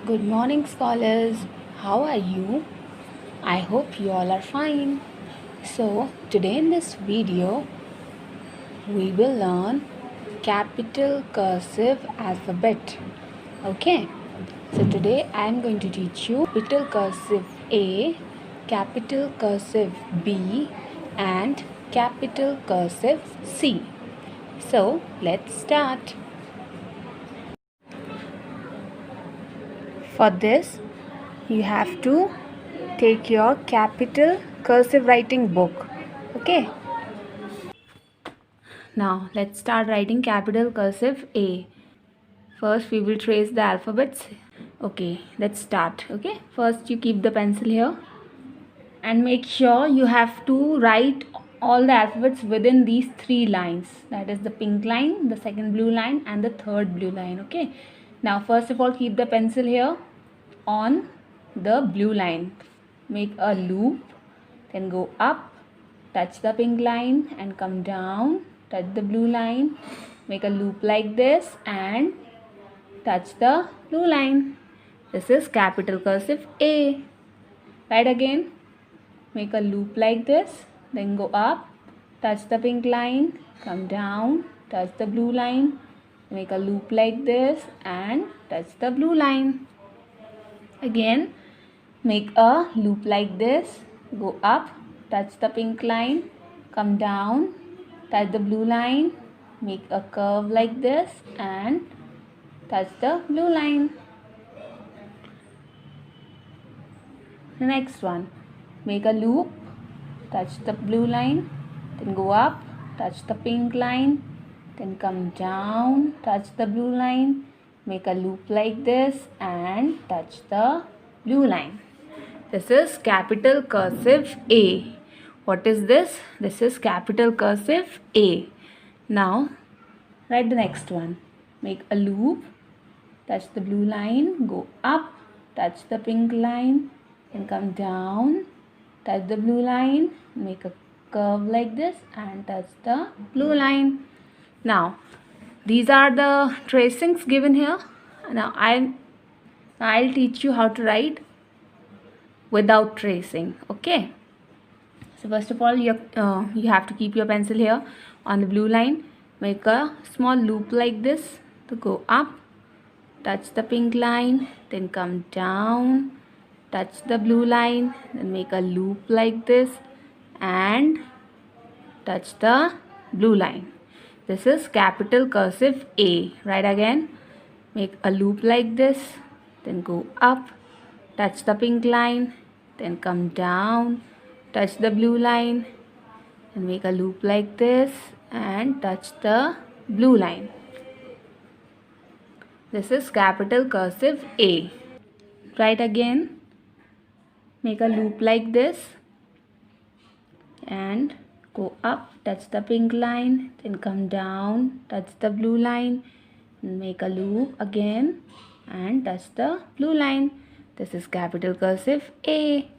Good morning, scholars. How are you? I hope you all are fine. So, today in this video, we will learn capital cursive alphabet. Okay, so today I am going to teach you capital cursive A, capital cursive B, and capital cursive C. So, let's start. For this, you have to take your capital cursive writing book. Okay, now let's start writing capital cursive A. First we will trace the alphabets. Okay, let's start. Okay, first you keep the pencil here and make sure you have to write all the alphabets within these three lines, that is the pink line, the second blue line, and the third blue line. Okay, now first of all keep the pencil here on the blue line, make a loop, then go up, touch the pink line and come down, touch the blue line, make a loop like this and touch the blue line. This is capital cursive A. Write again, make a loop like this, then go up, touch the pink line, come down, touch the blue line, make a loop like this and touch the blue line. Again, make a loop like this, go up, touch the pink line, come down, touch the blue line, make a curve like this and touch the blue line. The next one, make a loop, touch the blue line, then go up, touch the pink line, then come down, touch the blue line, make a loop like this and touch the blue line. This is capital cursive A. What is this? This is capital cursive A. Now, write the next one. Make a loop, touch the blue line, go up, touch the pink line, then come down, touch the blue line, make a curve like this and touch the blue line. Now, these are the tracings given here. Now, I'll teach you how to write without tracing. Okay, so first of all you have to keep your pencil here on the blue line, make a small loop like this to go up, touch the pink line, then come down, touch the blue line, then make a loop like this and touch the blue line. This is capital cursive A. Write again, make a loop like this, then go up, touch the pink line, then come down, touch the blue line and make a loop like this and touch the blue line. This is capital cursive A. Write again, make a loop like this and go up, touch the pink line, then come down, touch the blue line, make a loop again and touch the blue line. This is capital cursive A.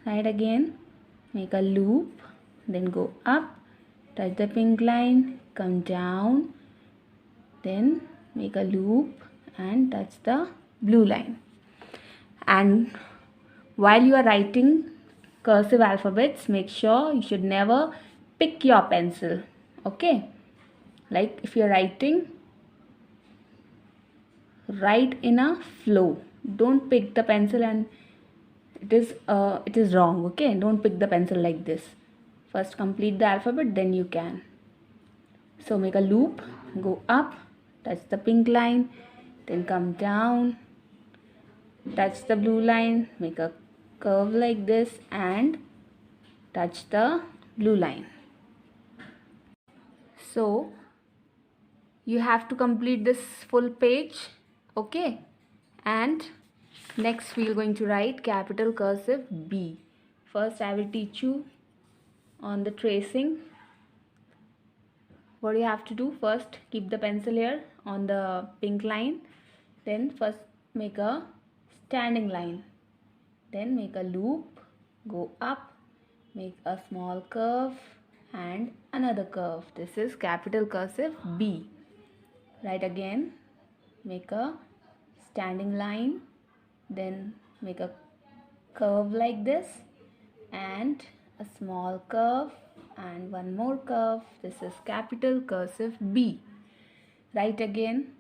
Write again, make a loop, then go up, touch the pink line, come down, then make a loop and touch the blue line. And while you are writing cursive alphabets, make sure you should never pick your pencil. Okay, like if you're writing, write in a flow. Don't pick the pencil and it is wrong. Okay, don't pick the pencil like this. First complete the alphabet, then you can. So make a loop, go up, touch the pink line, then come down, touch the blue line, make a curve like this and touch the blue line. So you have to complete this full page. Okay, and next we are going to write capital cursive B. First I will teach you on the tracing. What you have to do, first keep the pencil here on the pink line, then first make a standing line, then make a loop, go up, make a small curve and another curve. This is capital cursive B. Write again, make a standing line, then make a curve like this, and a small curve, and one more curve. This is capital cursive B. Write again.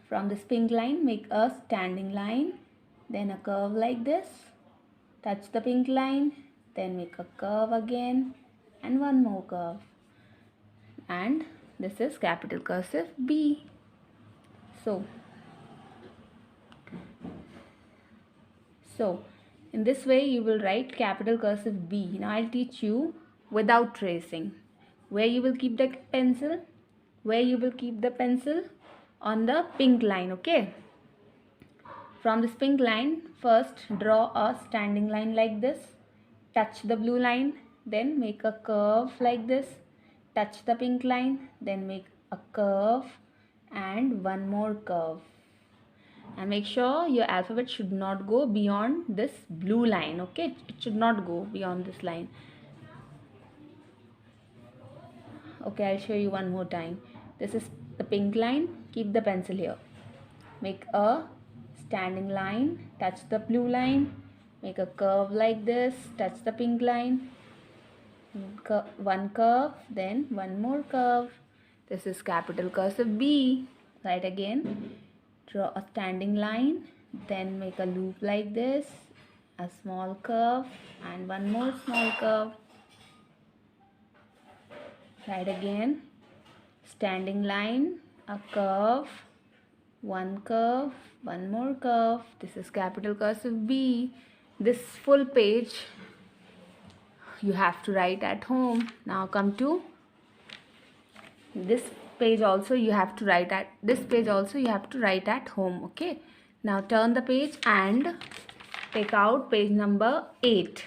From this pink line, make a standing line, then a curve like this, touch the pink line, then make a curve again, and one more curve. And this is capital cursive B. So in this way you will write capital cursive B. Now I'll teach you without tracing. Where you will keep the pencil? Where you will keep the pencil? On the pink line, okay? From this pink line, first draw a standing line like this. Touch the blue line, then make a curve like this. Touch the pink line, then make a curve and one more curve. And make sure your alphabet should not go beyond this blue line, okay? It should not go beyond this line. Okay, I'll show you one more time. This is the pink line. Keep the pencil here. Make a standing line, touch the blue line, make a curve like this, touch the pink line, one curve, then one more curve. This is capital cursive B. Write again. Draw a standing line, then make a loop like this, a small curve and one more small curve. Write again. Standing line, a curve, one more curve. This is capital cursive B. This full page you have to write at home. Now come to this page also you have to write at home, okay? Now turn the page and take out page number 8.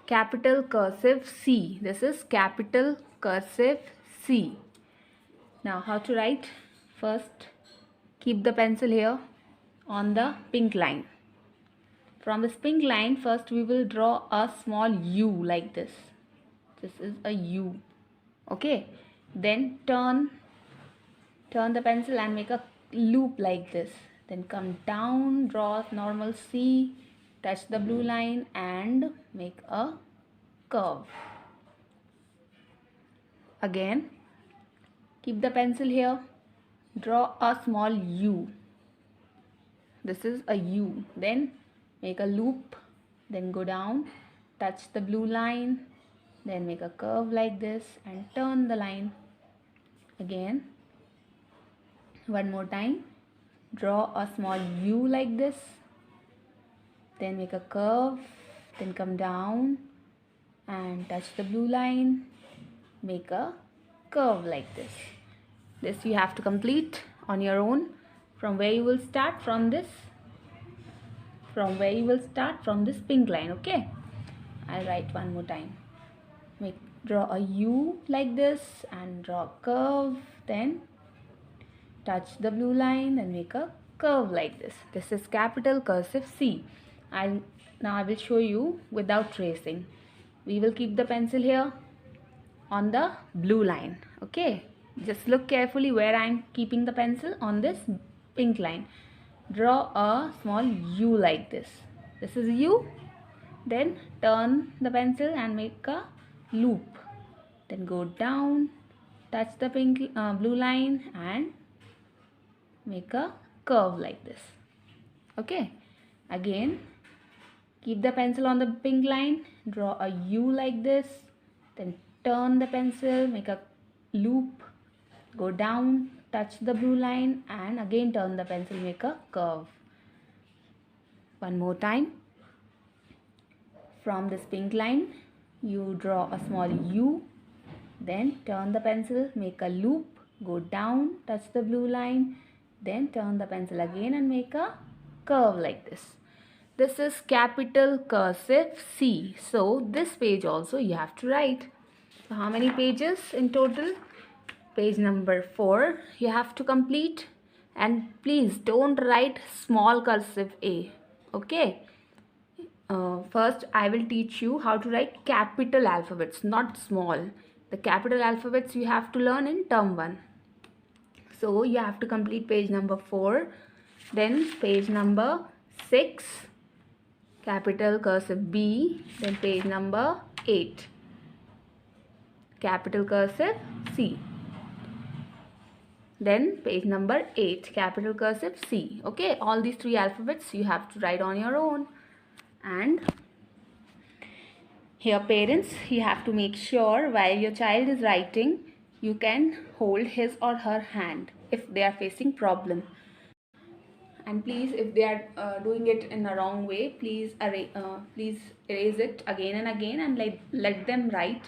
Capital cursive C. This is capital cursive C. Now how to write? First, keep the pencil here on the pink line. From this pink line, first we will draw a small U like this. This is a U, okay? Then turn the pencil and make a loop like this. Then come down, draw a normal C, touch the blue line and make a curve. Again, keep the pencil here, draw a small U. This is a U. Then make a loop, then go down, touch the blue line, then make a curve like this and turn the line. Again, one more time, draw a small U like this, then make a curve, then come down and touch the blue line, make a curve like this. This you have to complete on your own. From where you will start? From this pink line, okay? I'll write one more time. Draw a U like this and draw a curve, then touch the blue line and make a curve like this. This is capital cursive C. Now I will show you without tracing. We will keep the pencil here on the blue line, okay? Just look carefully where I am keeping the pencil on this pink line. Draw a small U like this. This is U. Then turn the pencil and make a loop. Then go down, touch the blue line and make a curve like this, okay? Again, keep the pencil on the pink line, draw a U like this, then turn the pencil, make a loop, go down, touch the blue line and again turn the pencil, make a curve. One more time. From this pink line, you draw a small U, then turn the pencil, make a loop, go down, touch the blue line, then turn the pencil again and make a curve like this. This is capital cursive C. So this page also you have to write. So how many pages in total? Page number 4 you have to complete. And please don't write small cursive A, okay? First I will teach you how to write capital alphabets, not small. The capital alphabets you have to learn in term 1. So you have to complete page number 4 Then page number 6, capital cursive B. Then page number 8, capital cursive C. Then page number 8, capital cursive C. Okay, all these 3 alphabets you have to write on your own. And here parents, you have to make sure while your child is writing, you can hold his or her hand if they are facing problem. And please, if they are doing it in a wrong way, please erase it again and again and let them write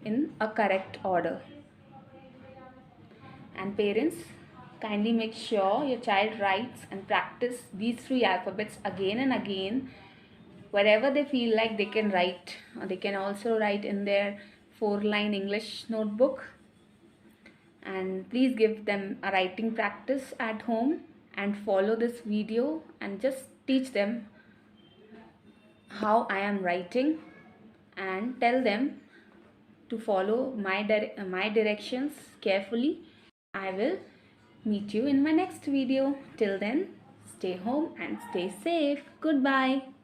in a correct order. And parents, kindly make sure your child writes and practice these 3 alphabets again and again. Wherever they feel like they can write, they can also write in their 4-line English notebook. And please give them a writing practice at home and follow this video and just teach them how I am writing and tell them to follow my directions carefully. I will meet you in my next video. Till then, stay home and stay safe. Goodbye.